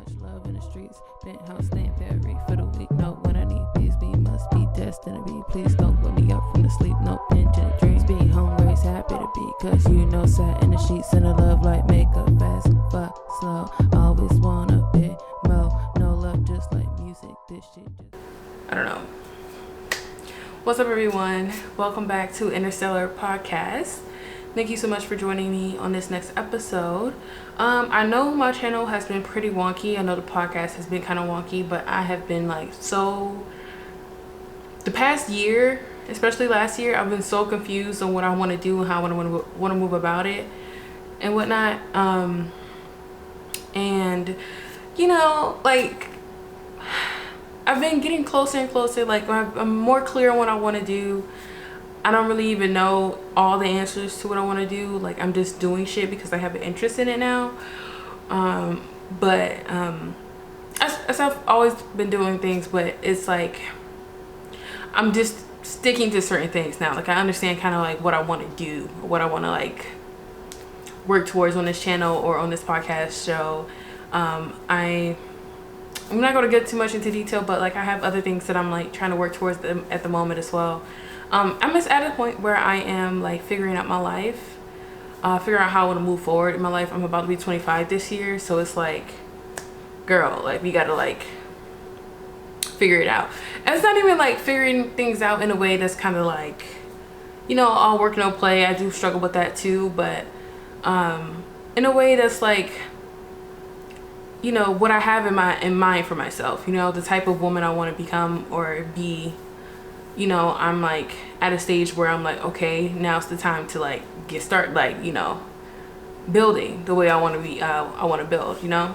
much love in the streets. Penthouse staying very for the week. No, when I need peace, we must be destined to be. Please don't wake me up from the sleep. No pension dreams. Be home, raised happy to be. Cause you know, sat in the sheets and the love like makeup fast, but slow. Always want a bit more. No love, just like music. This shit just, I don't know. What's up, everyone? Welcome back to Interstellar Podcast. Thank you so much for joining me on this next episode. I know my channel has been pretty wonky. I know the podcast has been kind of wonky, but I have been the past year, especially last year, I've been so confused on what I want to do and how I want to move about it and whatnot. And you know, like, I've been getting closer and closer. Like, I'm more clear on what I want to do. I don't really even know all the answers to what I want to do. Like, I'm just doing shit because I have an interest in it now. As I've always been doing things, but it's like I'm just sticking to certain things now. Like, I understand kind of like what I want to do, what I want to like work towards on this channel or on this podcast show. I'm not going to get too much into detail, but like I have other things that I'm like trying to work towards at the moment as well. I'm just at a point where I am like figuring out my life, figuring out how I want to move forward in my life. I'm about to be 25 this year, so it's like, girl, like, we gotta like figure it out. And it's not even like figuring things out in a way that's kind of like, you know, all work no play. I do struggle with that too, but in a way that's like, you know, what I have in mind for myself, you know, the type of woman I want to become or be. You know, I'm like at a stage where I'm like, okay, now's the time to like start like, you know, building the way I want to be. I want to build, you know,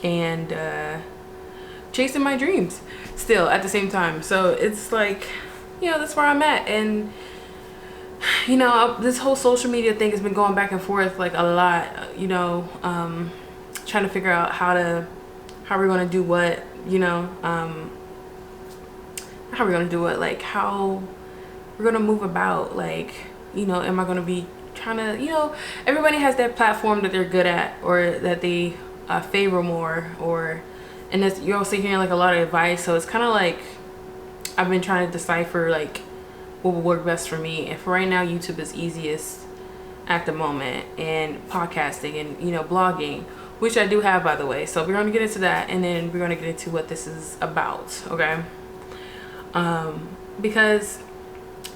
and chasing my dreams still at the same time. So it's like, you know, that's where I'm at. And you know, this whole social media thing has been going back and forth like a lot, you know, trying to figure out how we're going to do what, you know, how we're going to do it, like how we're going to move about, like, you know, am I going to be trying to, you know, everybody has that platform that they're good at or that they favor more, or, and it's, you're also hearing like a lot of advice. So it's kind of like I've been trying to decipher like what will work best for me. And for right now, YouTube is easiest at the moment, and podcasting and, you know, blogging, which I do have, by the way. So we're going to get into that, and then we're going to get into what this is about, okay? Because,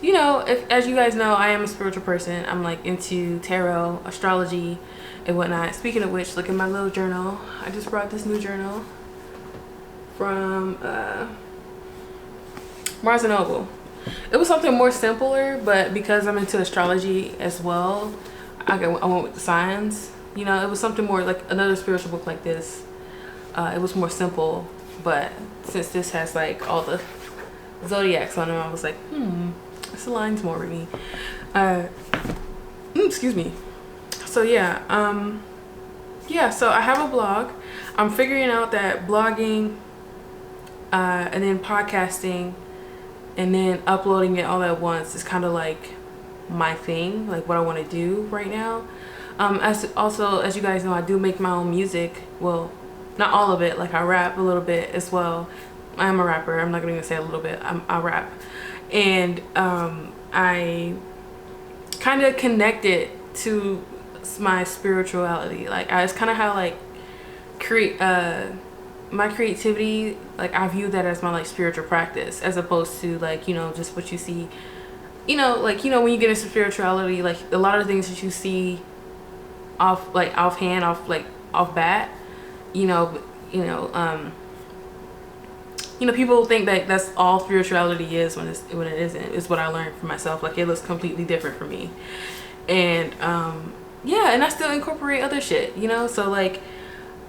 you know, as you guys know, I am a spiritual person. I'm like into tarot, astrology, and whatnot. Speaking of which, look at my little journal. I just brought this new journal from Mars and Oval. It was something more simpler, but because I'm into astrology as well, I went with the signs. You know, it was something more like another spiritual book like this. It was more simple, but since this has like all the zodiacs on them, I was like, this aligns more with me. Excuse me. So yeah, so I have a blog. I'm figuring out that blogging and then podcasting and then uploading it all at once is kind of like my thing, like what I want to do right now. As you guys know, I do make my own music. Well, not all of it. Like, I rap a little bit as well. I am a rapper. I'm not gonna even say a little bit. I rap, and I kind of connect it to my spirituality. Like, it's kind of how like my creativity. Like, I view that as my like spiritual practice, as opposed to like, you know, just what you see. You know, like, you know, when you get into spirituality, like a lot of things that you see off bat, you know, people think that that's all spirituality is when it isn't. It's what I learned for myself. Like, it looks completely different for me. And yeah, and I still incorporate other shit, you know. So like,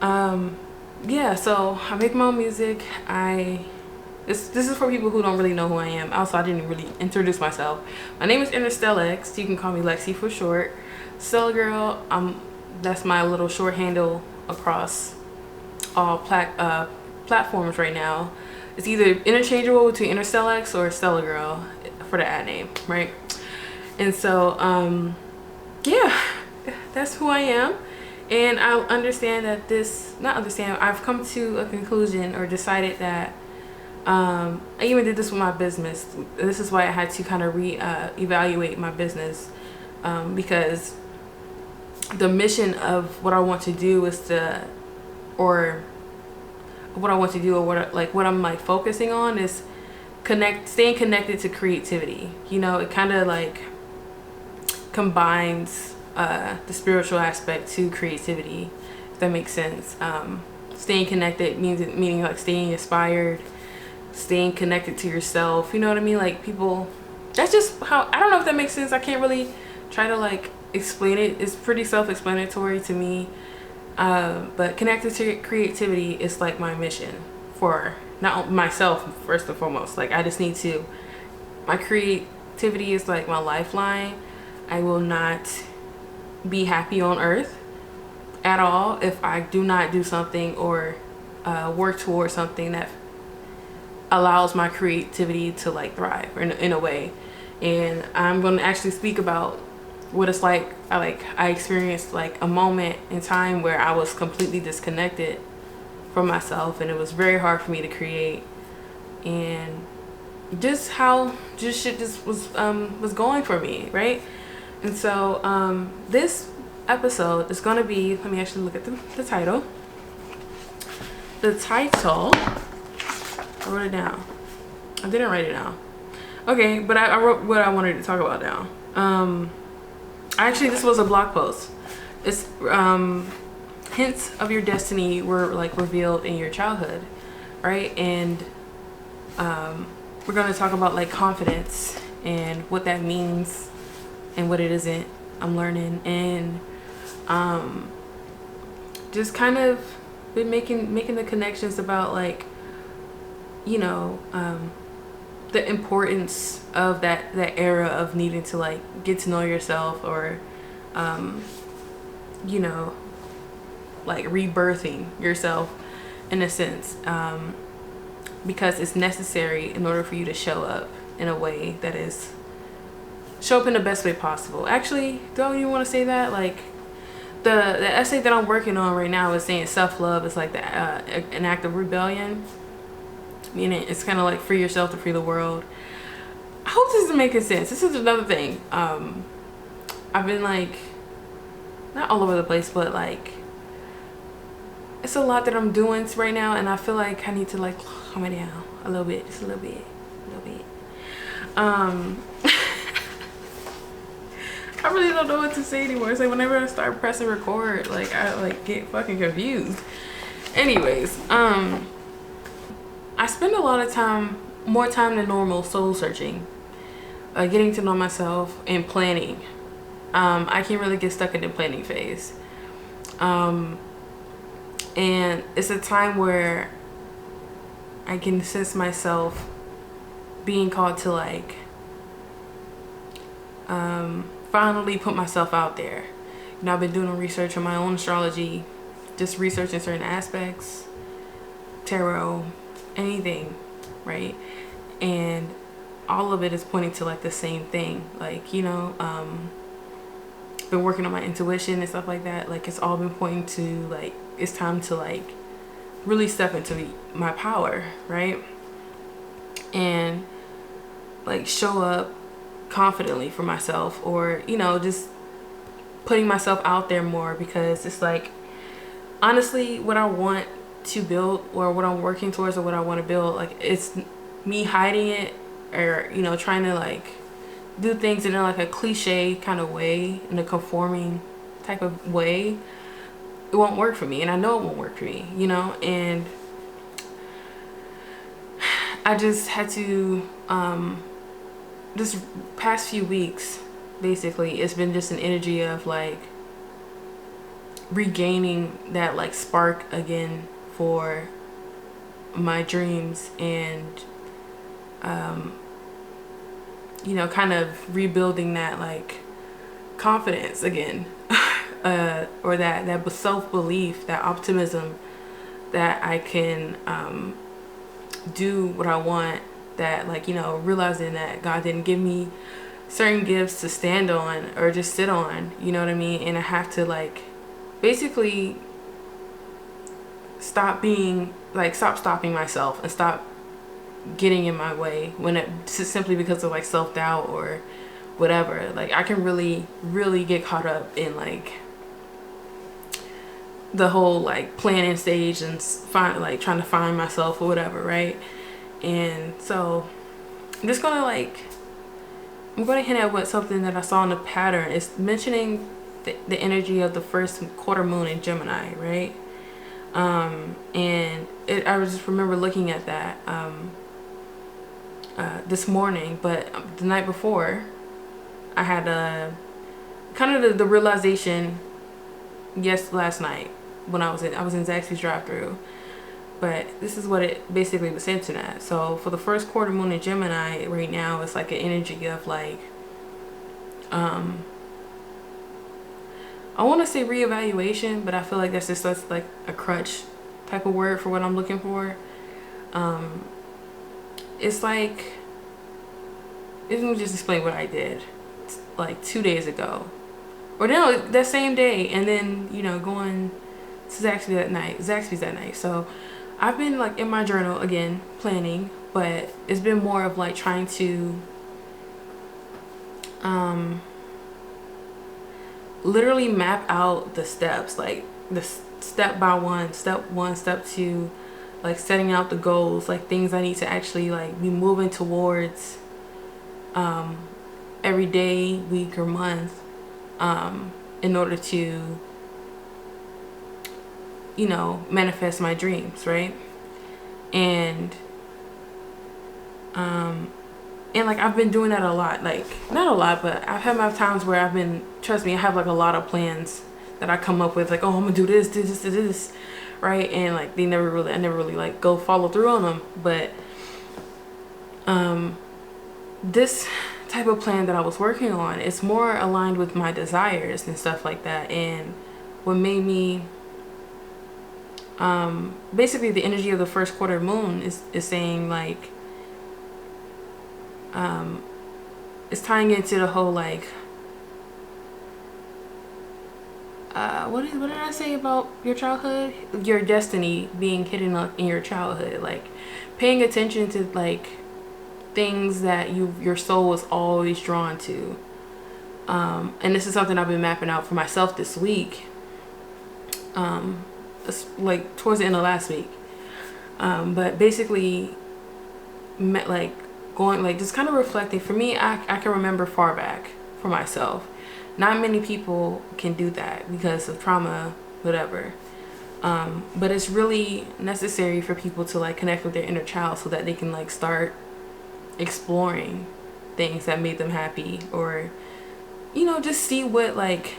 yeah. So I make my own music. This is for people who don't really know who I am. Also, I didn't really introduce myself. My name is Interstellex. You can call me Lexie for short. Stllargirl. That's my little short handle across all platforms right now. It's either interchangeable between Interstellex or Stllargirl for the ad name, right? And so, yeah, that's who I am. And I understand that I've come to a conclusion or decided that I even did this with my business. This is why I had to kind of evaluate my business, because the mission of what I want to do is or what I'm like focusing on is staying connected to creativity. You know, it kind of like combines the spiritual aspect to creativity, if that makes sense. Staying connected meaning like staying inspired, staying connected to yourself. You know what I mean? Like people, that's just how, I don't know if that makes sense. I can't really try to like explain it. It's pretty self-explanatory to me. But connected to creativity is like my mission for not myself first and foremost. Like I just need to, my creativity is like my lifeline. I will not be happy on earth at all if I do not do something or work towards something that allows my creativity to like thrive in a way. And I'm going to actually speak about what it's like. I experienced like a moment in time where I was completely disconnected from myself, and it was very hard for me to create, and just how just shit just was going for me, right? And so this episode is going to be, let me actually look at the title. The title, I wrote it down. I didn't write it down. Okay, but I wrote what I wanted to talk about down. Actually, this was a blog post. It's hints of your destiny were like revealed in your childhood, right? And we're going to talk about like confidence and what that means and what it isn't. I'm learning, and just kind of been making the connections about like, you know, the importance of that era of needing to like get to know yourself, or you know, like rebirthing yourself in a sense, because it's necessary in order for you to show up in a way that is show up in the best way possible. Actually, don't you want to say that? Like the essay that I'm working on right now is saying self-love is like an act of rebellion. Meaning it's kind of like free yourself to free the world. I hope this is making sense. This is another thing. I've been like, not all over the place, but like, it's a lot that I'm doing right now, and I feel like I need to like calm it down a little bit, just a little bit. I really don't know what to say anymore. It's like whenever I start pressing record, like I like get fucking confused. Anyways, I spend a lot of time, more time than normal, soul searching, getting to know myself and planning. I can really get stuck in the planning phase. And it's a time where I can sense myself being called to like, finally put myself out there. You know, I've been doing research on my own astrology, just researching certain aspects, tarot, anything, right? And all of it is pointing to like the same thing. Like, you know, been working on my intuition and stuff like that. Like it's all been pointing to like, it's time to like really step into my power, right? And like show up confidently for myself, or, you know, just putting myself out there more, because it's like, honestly, what I want to build, or what I'm working towards, or what I want to build, like it's me hiding it, or, you know, trying to like do things in like a cliche kind of way, in a conforming type of way. It won't work for me, and I know it won't work for me, you know. And I just had to this past few weeks, basically, it's been just an energy of like regaining that like spark again for my dreams, and you know, kind of rebuilding that like confidence again, or that self-belief, that optimism that I can do what I want, that like, you know, realizing that God didn't give me certain gifts to stand on or just sit on, you know what I mean? And I have to like basically stop stopping myself and stop getting in my way when it's simply because of like self-doubt or whatever. Like I can really get caught up in like the whole like planning stage and trying to find myself or whatever, right? And so I'm just gonna hint at what something that I saw in the pattern is mentioning the energy of the first quarter moon in Gemini, right? And I just remember looking at that this morning, but the night before I had kind of the realization last night when I was in Zaxby's drive-thru. But this is what it basically was hinting at. So for the first quarter moon in Gemini right now, it's like an energy of like I want to say reevaluation, but I feel like that's like a crutch type of word for what I'm looking for. It's like, let me just explain what I did like 2 days ago, or no, that same day, and then going to Zaxby's that night. So I've been like in my journal again planning, but it's been more of like trying to literally map out the steps, like the step one, step two, like setting out the goals, like things I need to actually like be moving towards every day, week, or month, in order to manifest my dreams, right? And like I've been doing that a lot, like not a lot, but I've had my times where trust me, I have like a lot of plans that I come up with, like, oh, I'm gonna do this, right? And like I never really like go follow through on them. But this type of plan that I was working on, it's more aligned with my desires and stuff like that. And what made me basically the energy of the first quarter moon is saying like it's tying into the whole like what did I say about your childhood, your destiny being hidden in your childhood, like paying attention to like things that your soul was always drawn to, and this is something I've been mapping out for myself this week, like towards the end of last week, but basically going like just kind of reflecting. For me, I can remember far back for myself. Not many people can do that because of trauma, whatever. But it's really necessary for people to like connect with their inner child so that they can like start exploring things that made them happy, or just see what, like,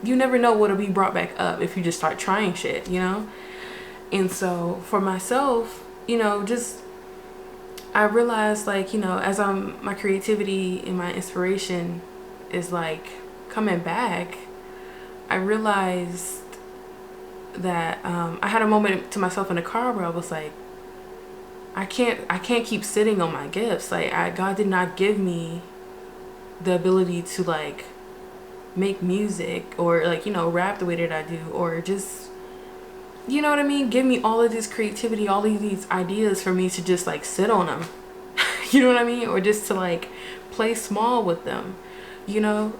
you never know what'll be brought back up if you just start trying shit, And so for myself, just I realized like, as my creativity and my inspiration is like coming back, I realized that I had a moment to myself in the car where I was like, I can't keep sitting on my gifts. Like God did not give me the ability to like make music or like rap the way that I do, or just what I mean, give me all of this creativity, all of these ideas for me to just like sit on them. You know what I mean? Or just to like play small with them, and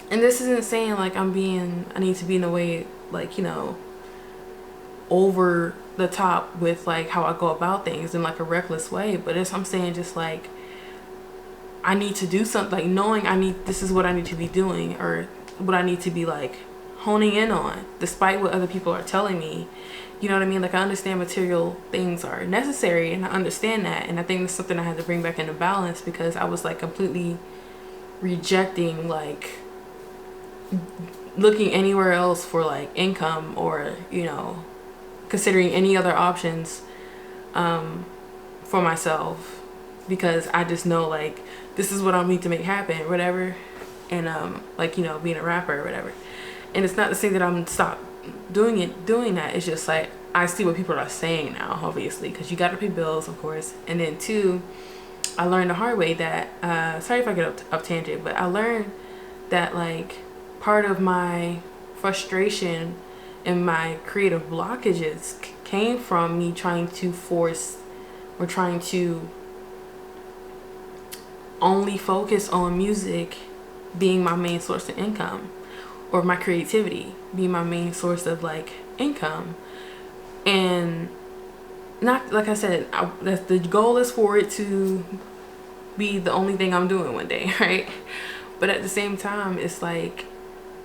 this isn't saying like I need to be in a way like over the top with like how I go about things in like a reckless way, but I'm saying just like I need to do something, like knowing this is what I need to be doing, or what I need to be like honing in on, despite what other people are telling me. You know what I mean? Like I understand material things are necessary, and I understand that, and I think that's something I had to bring back into balance, because I was like completely rejecting like looking anywhere else for like income, or considering any other options for myself, because I just know like this is what I need to make happen, whatever. And like being a rapper or whatever. And it's not to say that I'm stop doing that. It's just like I see what people are saying now, obviously, because you got to pay bills, of course. And then two, I learned the hard way that sorry if I get up tangent, but I learned that like part of my frustration and my creative blockages came from me trying to force or trying to only focus on music being my main source of income, or my creativity being my main source of like income. And not, like I said, that's the goal, is for it to be the only thing I'm doing one day, right? But at the same time, it's like,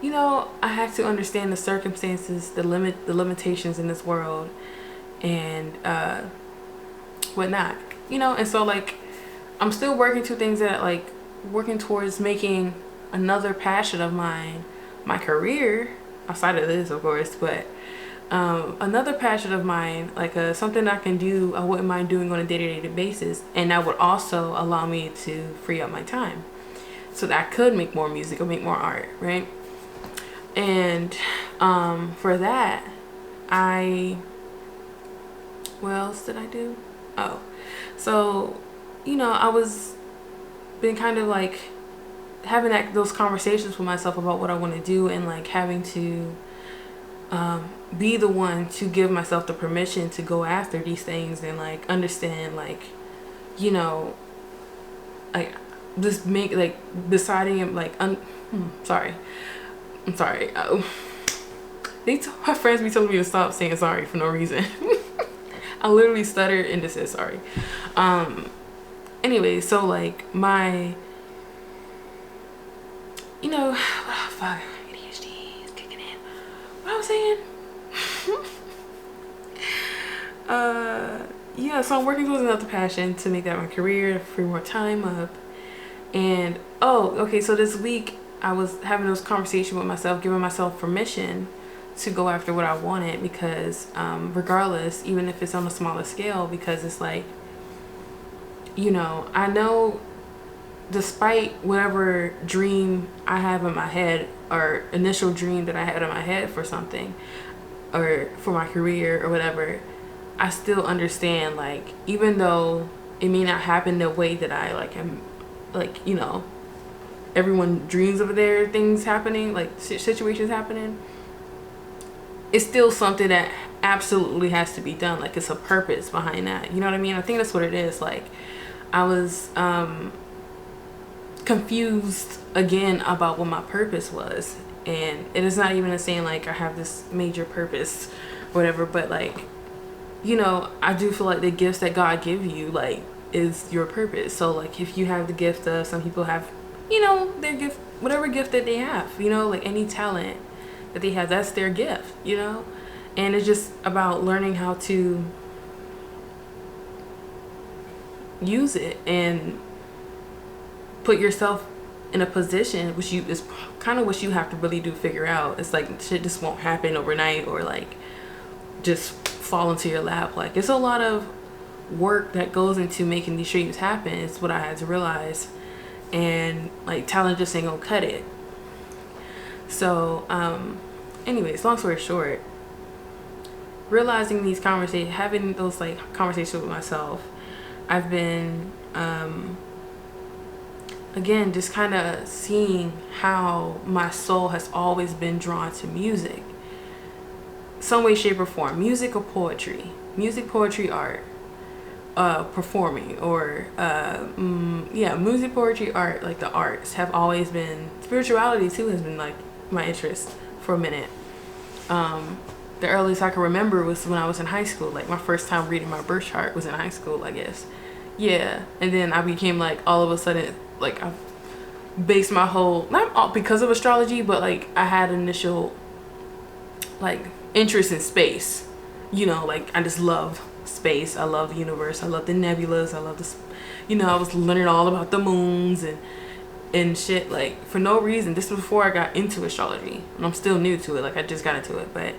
you know, I have to understand the circumstances, the limitations in this world, and whatnot, you know. And so like, I'm still working to things that like working towards making another passion of mine my career outside of this, of course, but another passion of mine, like something I can do, I wouldn't mind doing on a day-to-day basis, and that would also allow me to free up my time so that I could make more music or make more art, right? And for that, what else did I do? Oh, so, you know, I was been kind of like having those conversations with myself about what I want to do, and like having to be the one to give myself the permission to go after these things, and like understand, like, you know, like just make like deciding and like I'm sorry. My friends be telling me to stop saying sorry for no reason. I literally stuttered and just said sorry. Anyway, so like my, you know, fuck, adhd is kicking in. What I was saying? Yeah, so I'm working towards another passion to make that my career, free more time up. And okay, so this week I was having those conversations with myself, giving myself permission to go after what I wanted, because regardless, even if it's on a smaller scale, because it's like, you know, I know despite whatever dream I have in my head, or initial dream that I had in my head for something, or for my career or whatever, I still understand, like, even though it may not happen the way that I like am, like, you know, everyone dreams of their things happening, like situations happening, it's still something that absolutely has to be done. Like, it's a purpose behind that, you know what I mean? I think that's what it is. Like, I was confused again about what my purpose was, and it is not even saying like I have this major purpose, whatever, but like, you know, I do feel like the gifts that God give you, like, is your purpose. So like, if you have the gift of, some people have, you know, their gift, whatever gift that they have, you know, like any talent that they have, that's their gift, you know. And it's just about learning how to use it and put yourself in a position, which is kind of what you have to really do, figure out. It's like shit just won't happen overnight, or like just fall into your lap. Like, it's a lot of work that goes into making these dreams happen. It's what I had to realize. And like, talent just ain't gonna cut it. So anyways, long story short, realizing these conversations, having those like conversations with myself, I've been again just kind of seeing how my soul has always been drawn to music, some way, shape, or form. Music or poetry, music, poetry, art, performing, or yeah, music, poetry, art. Like, the arts have always been, spirituality too has been like my interest for a minute. The earliest I can remember was when I was in high school. Like, my first time reading my birth chart was in high school, I guess. Yeah. And then I became like, all of a sudden, like, I based my whole, not all because of astrology, but like I had initial like interest in space, you know, like I just love space. I love the universe. I love the nebulas. I love this, you know, I was learning all about the moons and shit, like, for no reason. This was before I got into astrology, and I'm still new to it. Like, I just got into it, but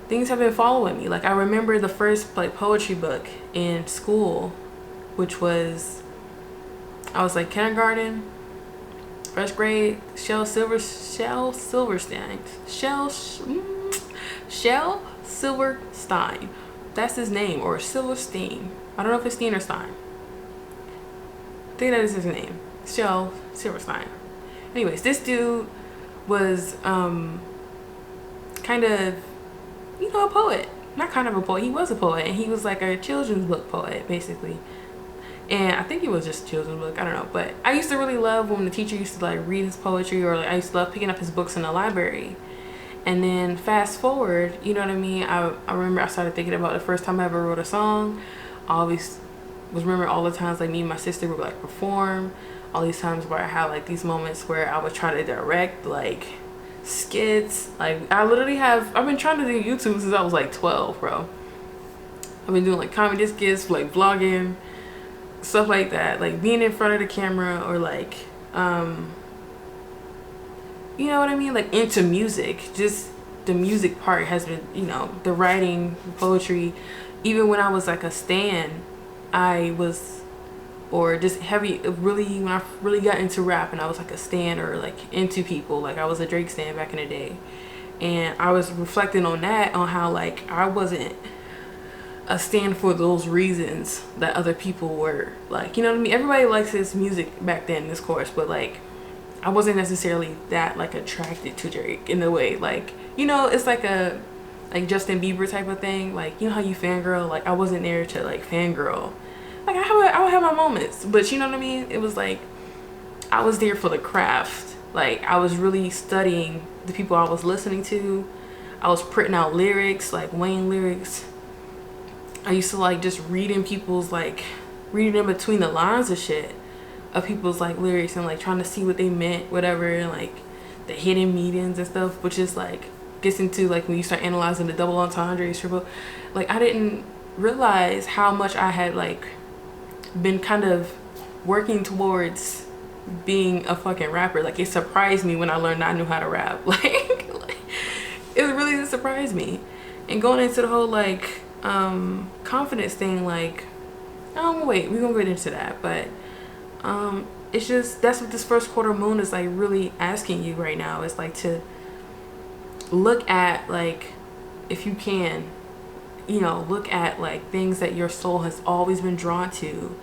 things have been following me. Like, I remember the first like poetry book in school, which was, I was like kindergarten, first grade. Shel Silverstein. That's his name, or Silverstein. I don't know if it's Stein or Stein. I think that is his name. Shel Silverstein. Anyways, this dude was kind of, you know, a poet. Not kind of a poet. He was a poet, and he was like a children's book poet, basically. And I think it was just children's book. I don't know, but I used to really love when the teacher used to like read his poetry, or like I used to love picking up his books in the library. And then fast forward, you know what I mean? I remember I started thinking about the first time I ever wrote a song. I always was remember all the times like me and my sister would like perform. All these times where I had like these moments where I would try to direct like skits. Like I've been trying to do YouTube since I was like 12, bro. I've been doing like comedy skits, like vlogging, stuff like that, like being in front of the camera, or like you know what I mean, like into music. Just the music part has been, you know, the writing, the poetry. Even when I was like a stan, I was, or just heavy, really, when I really got into rap and I was like a stan, or like into people, like I was a Drake stan back in the day. And I was reflecting on that, on how like I wasn't a stan for those reasons that other people were. Like, you know what I mean? Everybody likes his music back then, this course, but like I wasn't necessarily that like attracted to Drake in a way. Like, you know, it's like a like Justin Bieber type of thing. Like, you know how you fangirl? Like I wasn't there to like fangirl. Like I would have my moments, but you know what I mean? It was like I was there for the craft. Like I was really studying the people I was listening to. I was printing out lyrics, like Wayne lyrics. I used to like just reading people's, like reading in between the lines of shit of people's like lyrics, and like trying to see what they meant, whatever, and like the hidden meanings and stuff, which is like gets into like when you start analyzing the double entendres, triple. Like I didn't realize how much I had like been kind of working towards being a fucking rapper. Like it surprised me when I learned I knew how to rap. Like it really did surprise me. And going into the whole like confidence thing, like wait, we're gonna get into that, but it's just, that's what this first quarter moon is like really asking you right now. It's like to look at, like, if you can, you know, look at like things that your soul has always been drawn to,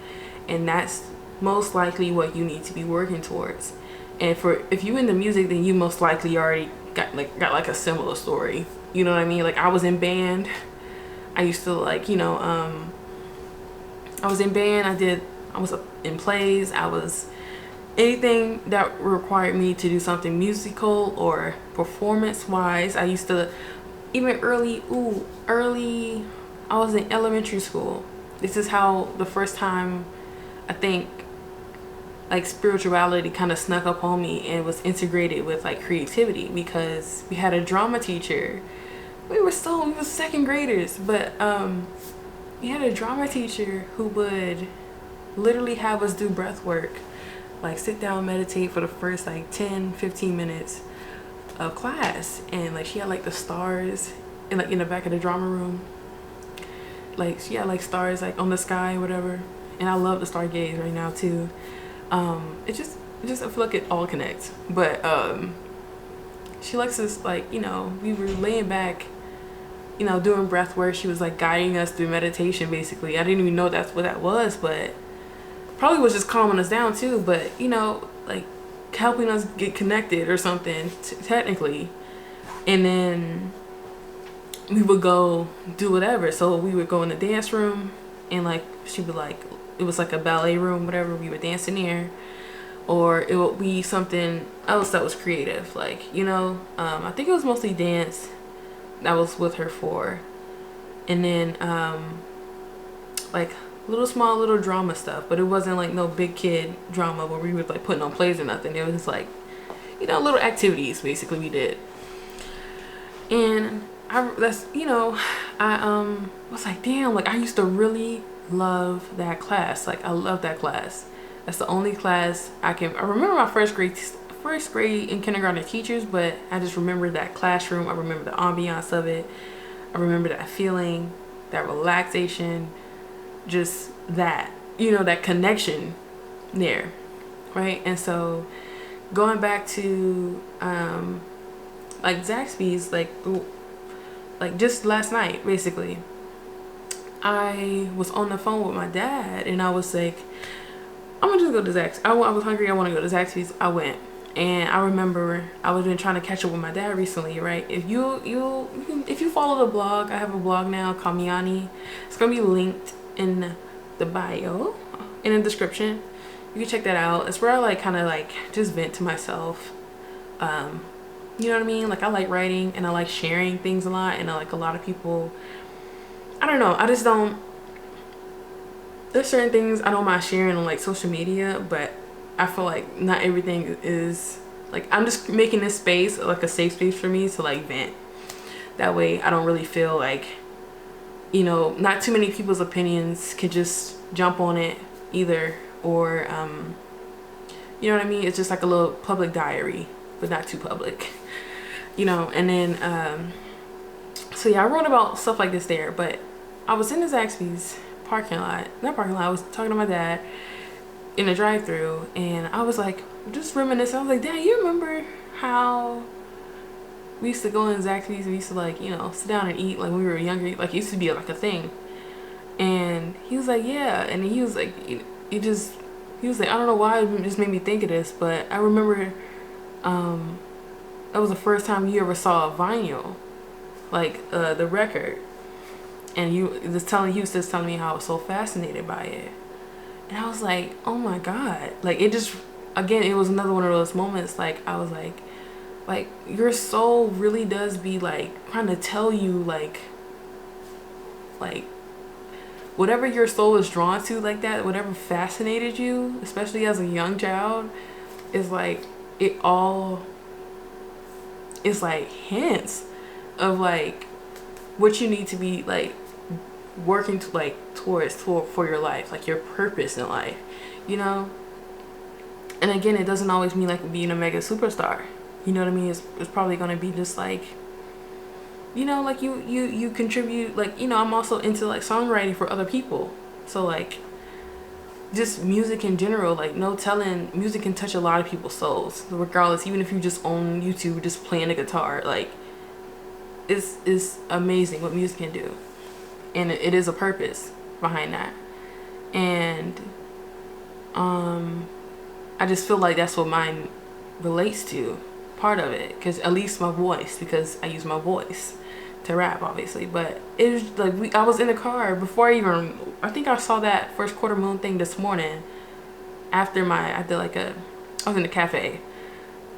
and that's most likely what you need to be working towards. And for, if you into music, then you most likely already got like a similar story, you know what I mean? Like I was in band. I used to like, you know, I was in band. I was in plays. I was anything that required me to do something musical or performance wise. I used to, even early, I was in elementary school. This is how the first time I think like spirituality kind of snuck up on me and was integrated with like creativity, because we had a drama teacher. We were second graders, but we had a drama teacher who would literally have us do breath work, like sit down, meditate for the first like 10-15 minutes of class. And like she had like the stars in like in the back of the drama room, like she had like stars like on the sky or whatever. And I love the stargaze right now too. It just I feel like it all connects. But she likes us, like, you know, we were laying back, you know, doing breath work. She was like guiding us through meditation basically. I didn't even know that's what that was, but probably was just calming us down too, but you know, like helping us get connected or something technically. And then we would go do whatever. So we would go in the dance room, and like she would like, it was like a ballet room, whatever, we would dance in there. Or it would be something else that was creative, like, you know, I think it was mostly dance that was with her for. And then like little drama stuff, but it wasn't like no big kid drama where we were like putting on plays or nothing. It was just like, you know, little activities basically we did. And I was like, damn, like I used to really love that class. Like I love that class. That's the only class I remember my first grade in kindergarten teachers, but I just remember that classroom. I remember the ambiance of it. I remember that feeling, that relaxation, just that, you know, that connection there, right? And so going back to like Zaxby's, like just last night basically, I was on the phone with my dad and I was like, I'm gonna just go to Zaxby's. I was hungry, I want to go to Zaxby's. I went, And I remember I was been trying to catch up with my dad recently, right? If you follow the blog, I have a blog now called Miani. It's gonna be linked in the bio, in the description. You can check that out. It's where I like kind of like just vent to myself. You know what I mean? Like I like writing and I like sharing things a lot, and I like a lot of people. I don't know. I just don't. There's certain things I don't mind sharing on like social media, but I feel like not everything is like, I'm just making this space like a safe space for me to like vent. That way I don't really feel like, you know, not too many people's opinions can just jump on it either, or you know what I mean? It's just like a little public diary, but not too public, you know. And then so yeah, I wrote about stuff like this there, but I was in the Zaxby's parking lot, I was talking to my dad in a drive-through, and I was like just reminiscing. I was like, Dad, you remember how we used to go in Zaxby's, we used to like, you know, sit down and eat like when we were younger, like it used to be like a thing. And he was like, yeah. And he was like, he was like, I don't know why it just made me think of this, but I remember that was the first time you ever saw a vinyl, like the record. And he was just telling me how I was so fascinated by it. And I was like, oh my God. Like it just, again, it was another one of those moments. Like I was like your soul really does be like trying to tell you like whatever your soul is drawn to, like that, whatever fascinated you, especially as a young child, is like, it all is like hints of like what you need to be like working to like towards for your life, like your purpose in life, you know. And again, it doesn't always mean like being a mega superstar, you know what I mean? It's probably going to be just like, you know, like you contribute, like, you know, I'm also into like songwriting for other people, so like just music in general, like no telling, music can touch a lot of people's souls regardless, even if you just own YouTube just playing a guitar. Like it's amazing what music can do, and it is a purpose behind that. And I just feel like that's what mine relates to, part of it, because at least my voice, because I use my voice to rap obviously. But it was like I was in the car before I think I saw that first quarter moon thing this morning after I was in the cafe,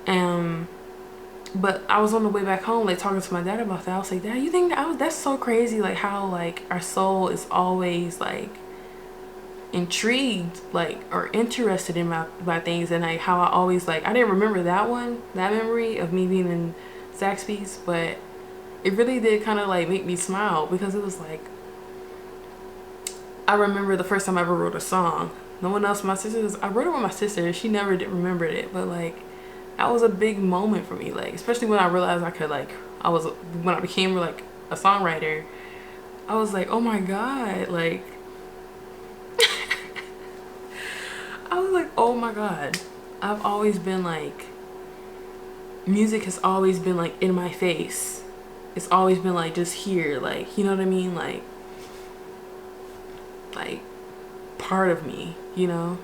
but I was on the way back home, like talking to my dad about that. I was like, Dad, you think that's so crazy, like how like our soul is always like intrigued, like, or interested in by things, and like how I always like, I didn't remember that memory of me being in Zaxby's, but it really did kind of like make me smile, because it was like, I remember the first time I ever wrote a song. No one else, I wrote it with my sister. She never did remembered it, but like that was a big moment for me, like especially when I realized I could like, when I became like a songwriter, I was like, oh my God, like I was like, oh my God, I've always been like, music has always been like in my face. It's always been like just here, like, you know what I mean? Like part of me, you know?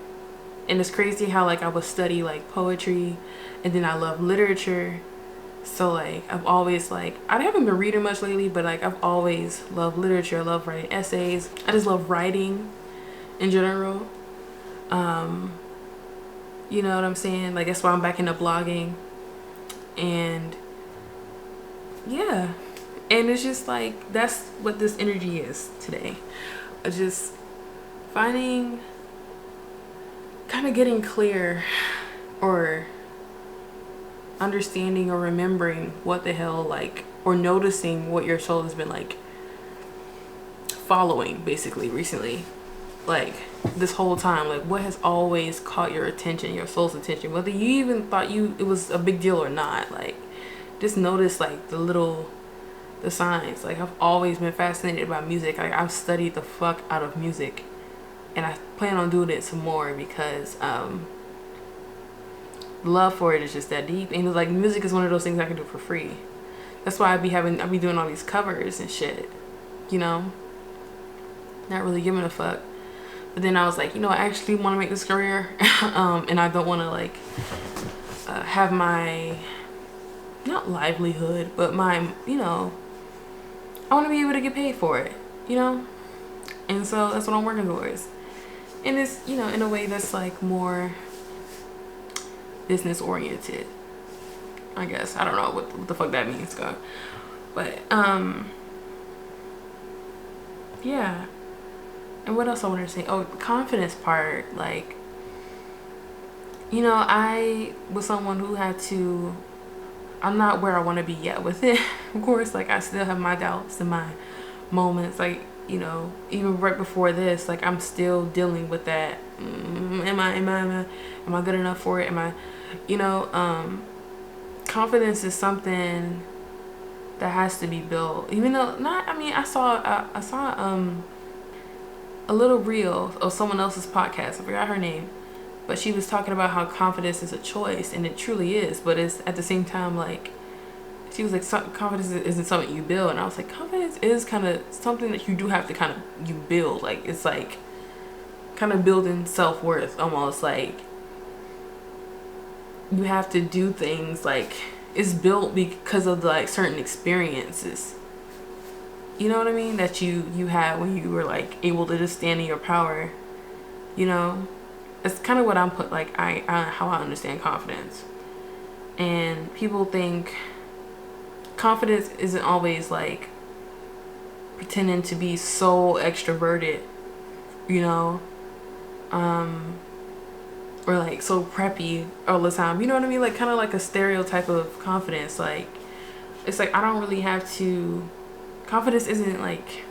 And it's crazy how like I would study like poetry, and then I love literature. So like I've always like, I haven't been reading much lately, but like I've always loved literature. I love writing essays. I just love writing in general. You know what I'm saying? Like that's why I'm back into blogging. And yeah, and it's just like, that's what this energy is today. Just finding, kind of getting clear, or understanding or remembering what the hell, like, or noticing what your soul has been like following basically recently, like this whole time, like what has always caught your attention, your soul's attention, whether you even thought it was a big deal or not. Like just notice like the signs. Like I've always been fascinated by music. Like I've studied the fuck out of music, and I plan on doing it some more, because love for it is just that deep. And it's like, music is one of those things I can do for free. That's why I be doing all these covers and shit, you know, not really giving a fuck. But then I was like, you know, I actually want to make this career, and I don't want to like have my, not livelihood, but my, I want to be able to get paid for it, and so that's what I'm working towards. And it's, in a way that's like more business oriented, I guess. I don't know what the fuck that means, God. But yeah. And what else I wanted to say? Oh, confidence part. Like, I was someone who had to, I'm not where I want to be yet with it. Of course, like, I still have my doubts and my moments. Like, even right before this, like, I'm still dealing with that. Am I good enough for it? Am I, confidence is something that has to be built. Even though I saw a little reel of someone else's podcast. I forgot her name, but she was talking about how confidence is a choice, and it truly is. But it's at the same time, like, she was like, confidence isn't something you build, and I was like, confidence is kind of something that you do have to kind of you build. Like, it's like kind of building self-worth, almost. Like, you have to do things, like, it's built because of like certain experiences, you know what I mean, that you had when you were like able to just stand in your power. It's kind of what I'm put, like, how I understand confidence. And people think confidence isn't always like pretending to be so extroverted, or like so preppy all the time, you know what I mean? Like, kind of like a stereotype of confidence. Like, it's like, I don't really have to, confidence isn't like,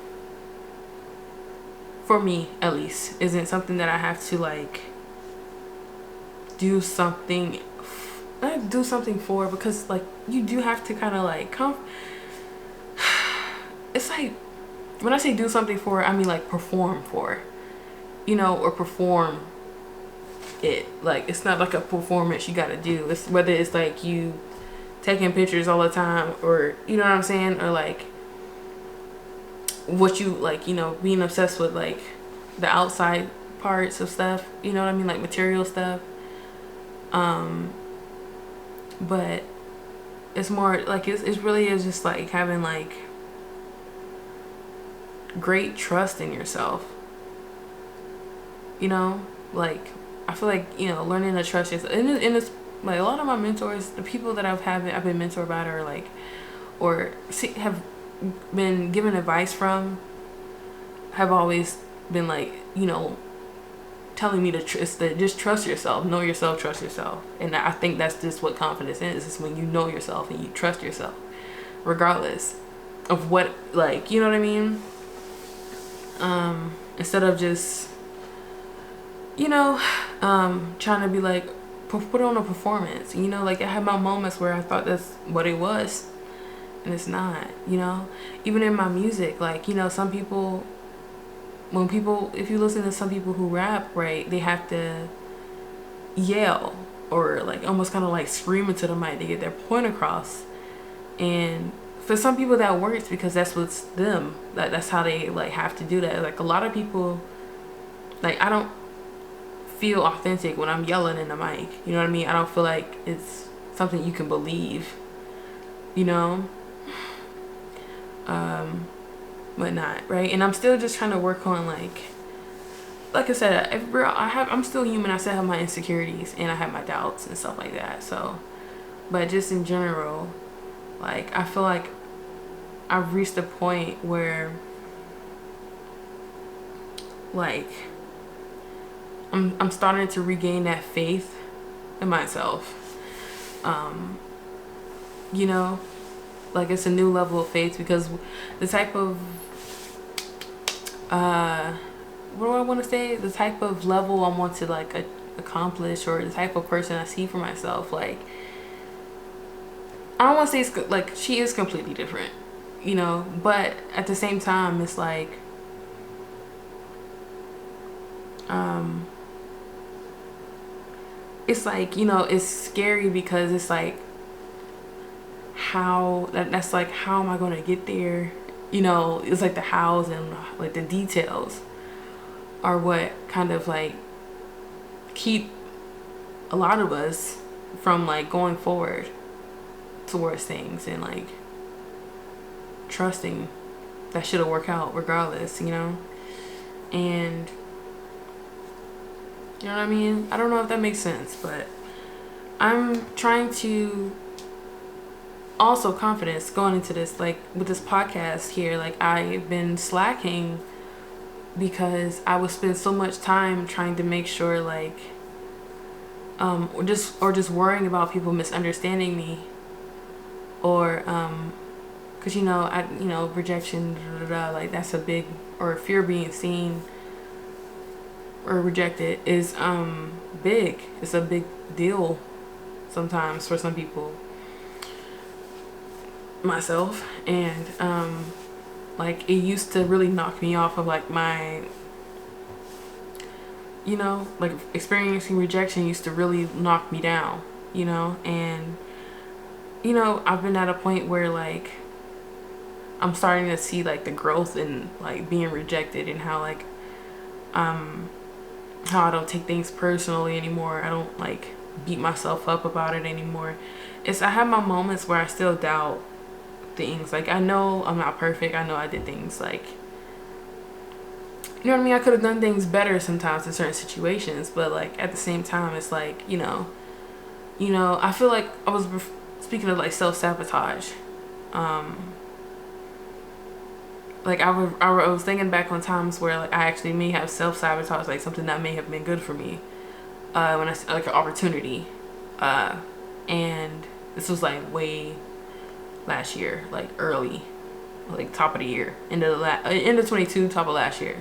for me at least, isn't something that I have to like do something for, because like you do have to kind of like it's like, when I say do something for, I mean like perform for, or perform it. Like, it's not like a performance you gotta do. It's whether it's like you taking pictures all the time, or you know what I'm saying, or like what you like, being obsessed with like the outside parts of stuff, you know what I mean, like material stuff. But it's more like it's really is just like having like great trust in yourself, like, I feel like, learning to trust yourself. And it's like a lot of my mentors, the people that I've been mentored by, or like, or have been given advice from, have always been like, telling me to just trust yourself, know yourself, trust yourself. And I think that's just what confidence is. It's when you know yourself and you trust yourself, regardless of what, like, you know what I mean? Instead of just, trying to be like, put on a performance, like, I had my moments where I thought that's what it was, and it's not, even in my music. Like, some people, if you listen to some people who rap, right, they have to yell or like almost kind of like scream into the mic to get their point across. And for some people that works because that's what's them, that's how they like have to do that. Like, a lot of people, like, I don't feel authentic when I'm yelling in the mic, you know what I mean? I don't feel like it's something you can believe, whatnot, right? And I'm still just trying to work on like I said, I'm still human. I still have my insecurities and I have my doubts and stuff like that. So, but just in general, like, I feel like I've reached a point where like I'm starting to regain that faith in myself. Like, it's a new level of faith, because the type of what do I want to say? The type of level I want to like accomplish, or the type of person I see for myself, like, I don't want to say it's like she is completely different, but at the same time, it's like it's scary, because it's like, that's like, how am I going to get there? It's like the hows and like the details are what kind of like keep a lot of us from like going forward towards things and like trusting that shit'll work out regardless, you know? And you know what I mean? I don't know if that makes sense, but I'm trying to also confidence going into this, like with this podcast here, like I've been slacking because I would spend so much time trying to make sure like or just worrying about people misunderstanding me, or because rejection, like that's a big, or fear of being seen or rejected is big. It's a big deal sometimes for some people, myself, and like it used to really knock me off of like my, like experiencing rejection used to really knock me down, and I've been at a point where like I'm starting to see like the growth in like being rejected, and how like how I don't take things personally anymore. I don't like beat myself up about it anymore. I have my moments where I still doubt things. Like I know I'm not perfect. I know I did things like, you know what I mean? I could have done things better sometimes in certain situations, but like at the same time, it's like, I feel like I was speaking of like self-sabotage. Like I was thinking back on times where like I actually may have self-sabotaged like something that may have been good for me, when I like an opportunity, and this was like way last year, like early, like top of the year, end of 22, top of last year,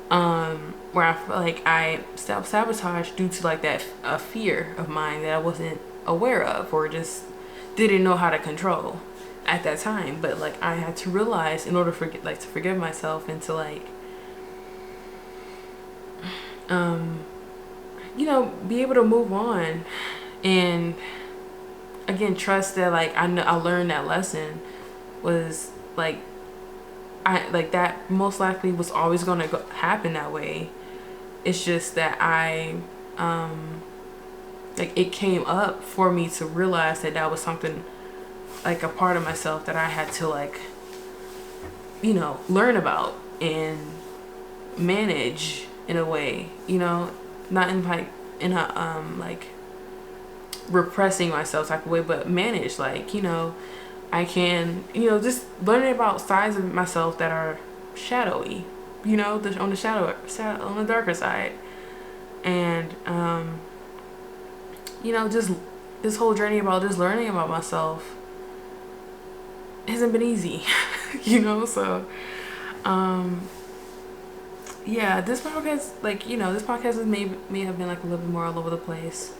where I feel like I self-sabotaged due to like that a fear of mine that I wasn't aware of or just didn't know how to control at that time. But like I had to realize, in order to forgive myself and to like be able to move on, and again trust that like I learned that lesson was like that most likely was always going to happen that way. It's just that I like it came up for me to realize that that was something, like a part of myself that I had to like learn about and manage in a way, not in like in a like repressing myself type of way, but manage like I can just learning about sides of myself that are shadowy, on the darker side, and just this whole journey about just learning about myself hasn't been easy. So yeah, this podcast, like this podcast may have been like a little bit more all over the place,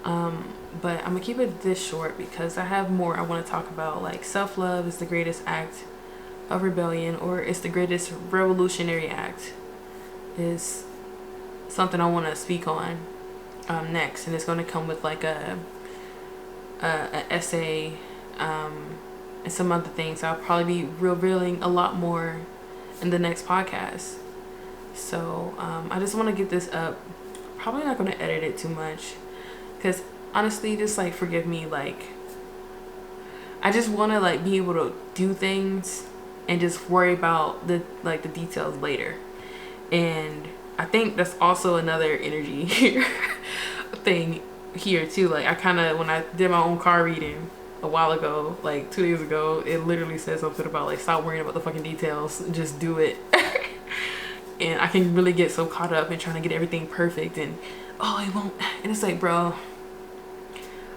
but I'm gonna keep it this short because I have more I want to talk about. Like self-love is the greatest act of rebellion, or it's the greatest revolutionary act, is something I want to speak on next, and it's going to come with like a essay, and some other things. I'll probably be revealing a lot more in the next podcast. So I just want to get this up. Probably not going to edit it too much, because honestly, just like forgive me, like I just want to like be able to do things and just worry about the details later. And I think that's also another energy here thing here too. Like I kind of, when I did my own car reading a while ago, like 2 days ago, it literally said something about like stop worrying about the fucking details, just do it. And I can really get so caught up in trying to get everything perfect, and it won't, and it's like, bro,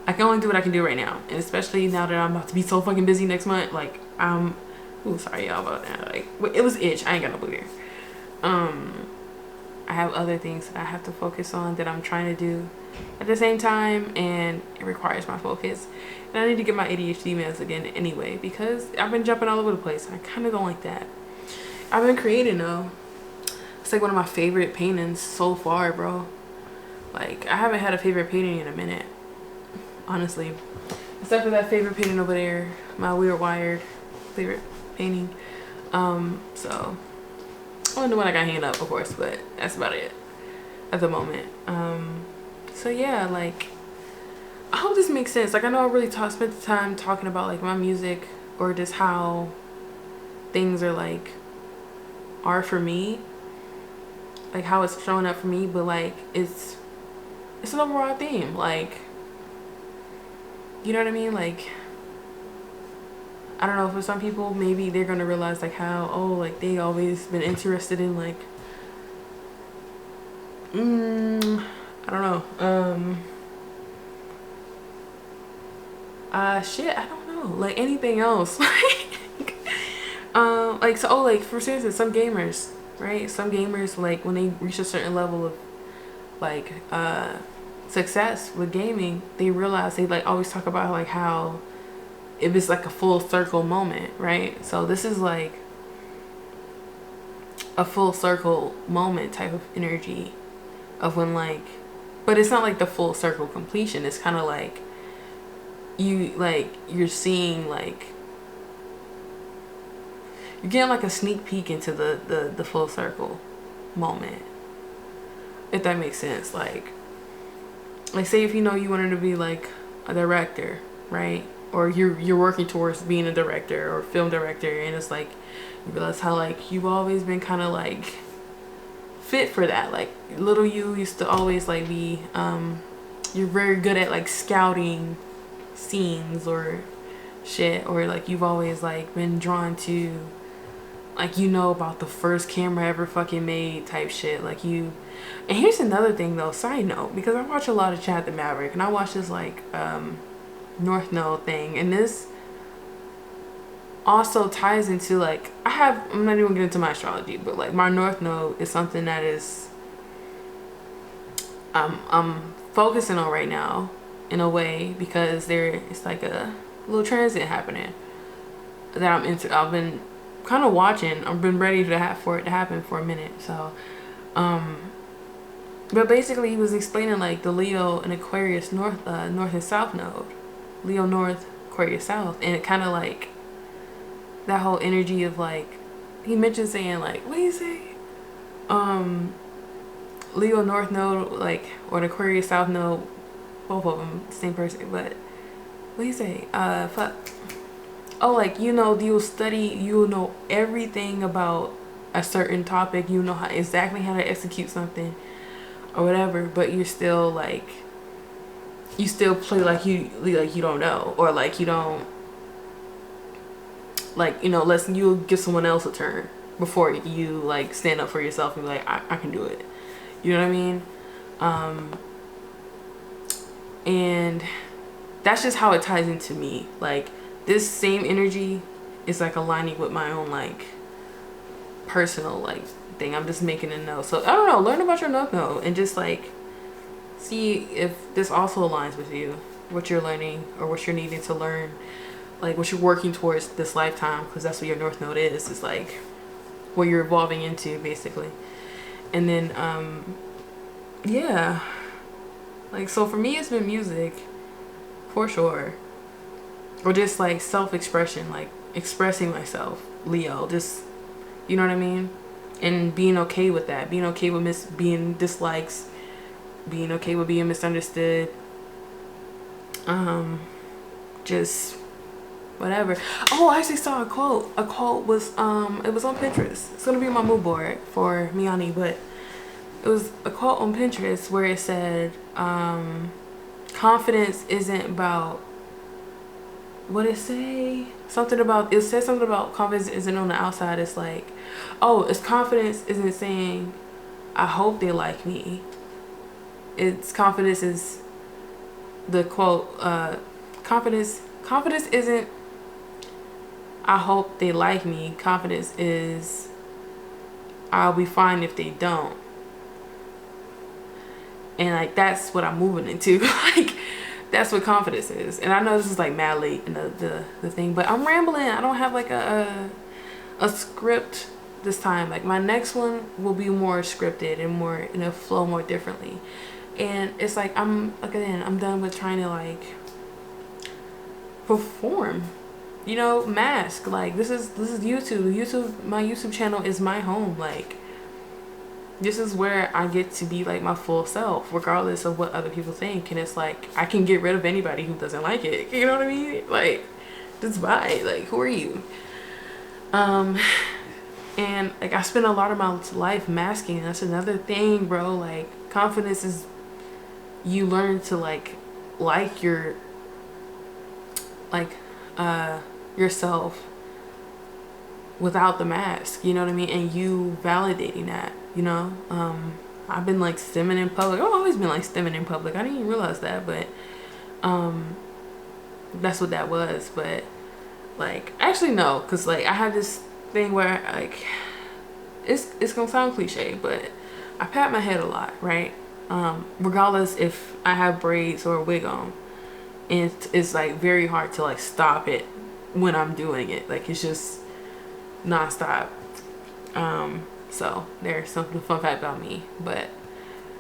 I can only do what I can do right now. And especially now that I'm about to be so fucking busy next month, like sorry y'all about that, like it was itch, I ain't got no blue hair. I have other things that I have to focus on that I'm trying to do at the same time, and it requires my focus. And I need to get my ADHD meds again anyway, because I've been jumping all over the place. I kind of don't like that. I've been creating though. It's like one of my favorite paintings so far, bro. Like I haven't had a favorite painting in a minute, honestly, except for that favorite painting over there, my Weird Wired favorite painting. So well, the one I got hanging up, of course, but that's about it at the moment. So yeah, like I hope this makes sense. Like, I know I really spent the time talking about like my music or just how things are for me, like how it's showing up for me, but like it's an overall theme. Like, you know what I mean? Like, I don't know, for some people maybe they're gonna realize like how, oh, like they always been interested in like I don't know, shit, I don't know, like anything else. Like, so, oh, like for instance, some gamers, right? Some gamers, like when they reach a certain level of like success with gaming, they realize, they like always talk about like how it was like a full circle moment, right? So this is like a full circle moment type of energy of when like, but it's not like the full circle completion. It's kind of like you're seeing like, you're getting like a sneak peek into the full circle moment, if that makes sense. Like say if you know you wanted to be like a director, right? Or you're working towards being a director or film director, and it's like you realize how like you've always been kind of like fit for that. Like little you used to always like be you're very good at like scouting scenes or shit, or like you've always like been drawn to, like, you know, about the first camera ever fucking made type shit. Like you, and here's another thing though, side note, because I watch a lot of Chad the Maverick, and I watch this like North Node thing, and this also ties into like, I'm not even gonna get into my astrology, but like my North Node is something that is I'm focusing on right now in a way, because it's like a little transit happening that I'm into. I've been kind of watching. I've been ready for it to happen for a minute. So but basically he was explaining like the Leo and Aquarius north and south node, Leo north, Aquarius south, and it kind of like that whole energy of like, he mentioned saying like, what do you say, Leo north node, like, or the Aquarius south node, both of them same person, but what do you say, fuck, oh, like, you know, you'll know everything about a certain topic, you know exactly how to execute something or whatever, but you still play like you don't know, or like you don't, like, you know, unless you give someone else a turn before you like stand up for yourself and be like, I can do it, you know what I mean? And that's just how it ties into me. Like this same energy is like aligning with my own like personal like thing. I'm just making a note. So I don't know, learn about your North Node and just like see if this also aligns with you, what you're learning or what you're needing to learn, like what you're working towards this lifetime, because that's what your North Node is. It's like what you're evolving into basically. And then yeah, like, so for me it's been music for sure, or just like self-expression, like expressing myself, Leo, just, you know what I mean, and being okay with that, being okay with being dislikes, being okay with being misunderstood, just whatever. Oh, I actually saw a quote was it was on Pinterest. It's gonna be on my mood board for Miani, but it was a quote on Pinterest where it said confidence isn't about, what it say, something about, it says something about confidence isn't on the outside. It's like, oh, it's confidence isn't saying I hope they like me. It's confidence is the quote, confidence isn't I hope they like me. Confidence is I'll be fine if they don't. And like that's what I'm moving into. Like that's what confidence is. And I know this is like mad late in the thing, but I'm rambling. I don't have like a script this time. Like my next one will be more scripted and more, and it'll flow more differently. And it's like I'm done with trying to like perform, you know, mask. Like this is YouTube. My YouTube channel is my home. Like this is where I get to be like my full self, regardless of what other people think. And it's like, I can get rid of anybody who doesn't like it. You know what I mean? Like, just bye. Like, who are you? And like, I spend a lot of my life masking. That's another thing, bro. Like, confidence is you learn to like your yourself without the mask, you know what I mean? And you validating that, you know? I've been like stimming in public. I've always been like stimming in public. I didn't even realize that, but that's what that was. But like, actually no, because like I have this thing where like it's gonna sound cliche, but I pat my head a lot, right? Regardless if I have braids or a wig on. And it's like very hard to like stop it when I'm doing it. Like, it's just nonstop. So there's something fun fact about me, but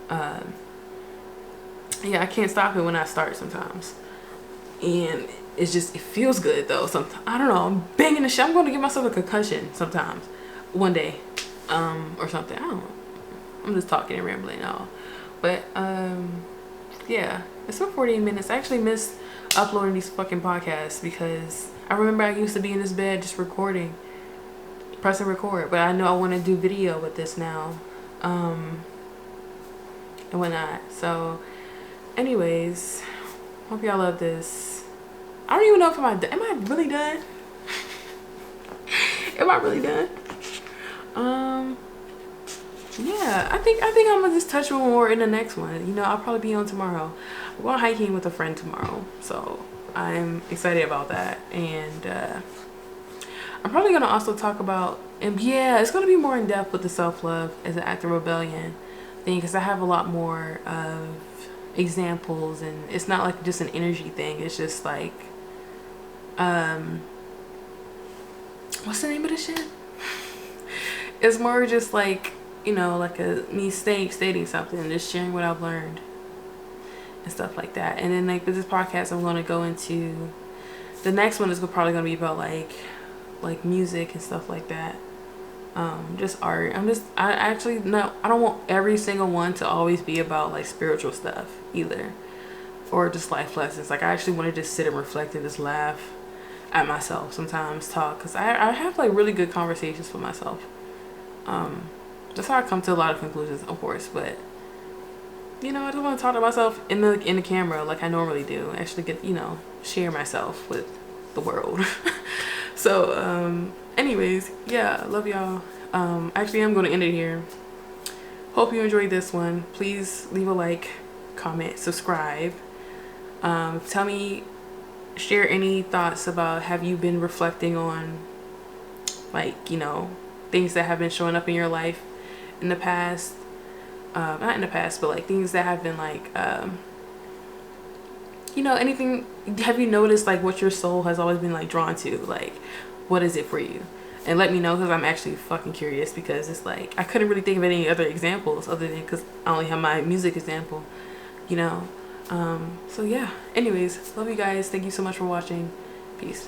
yeah, I can't stop it when I start sometimes. And it's just, it feels good though. Sometimes, I don't know, I'm banging the shit. I'm going to give myself a concussion sometimes one day, or something. I don't know. I'm just talking and rambling now. But yeah, it's been 48 minutes. I actually missed uploading these fucking podcasts because I remember I used to be in this bed just recording, pressing record, but I know I want to do video with this now, and whatnot. So anyways, hope y'all love this. I don't even know if am I really done? Am I really done? Yeah, I think I'm gonna just touch on more in the next one. You know, I'll probably be on tomorrow. I'm going hiking with a friend tomorrow, so I'm excited about that. And I'm probably gonna also talk about, and yeah, it's gonna be more in depth with the self-love as an act of rebellion thing, because I have a lot more of examples, and it's not like just an energy thing. It's just like, what's the name of this shit? It's more just like, you know, like me stating something and just sharing what I've learned and stuff like that. And then like with this podcast, I'm going to go into, the next one is probably going to be about like music and stuff like that. Just art. I actually, no, I don't want every single one to always be about like spiritual stuff either, or just life lessons. Like, I actually want to just sit and reflect and just laugh at myself sometimes, talk, because I have like really good conversations with myself. That's how I come to a lot of conclusions, of course, but you know, I just want to talk to myself in the camera like I normally do. Actually get, you know, share myself with the world. So anyways, yeah, love y'all. Actually, I'm going to end it here. Hope you enjoyed this one. Please leave a like, comment, subscribe. Tell me, share any thoughts about, have you been reflecting on, like, you know, things that have been showing up in your life in the past, not in the past, but like things that have been like, you know, anything. Have you noticed like what your soul has always been like drawn to? Like, what is it for you? And let me know, because I'm actually fucking curious, because it's like I couldn't really think of any other examples other than, because I only have my music example, you know. So yeah, anyways, love you guys. Thank you so much for watching. Peace.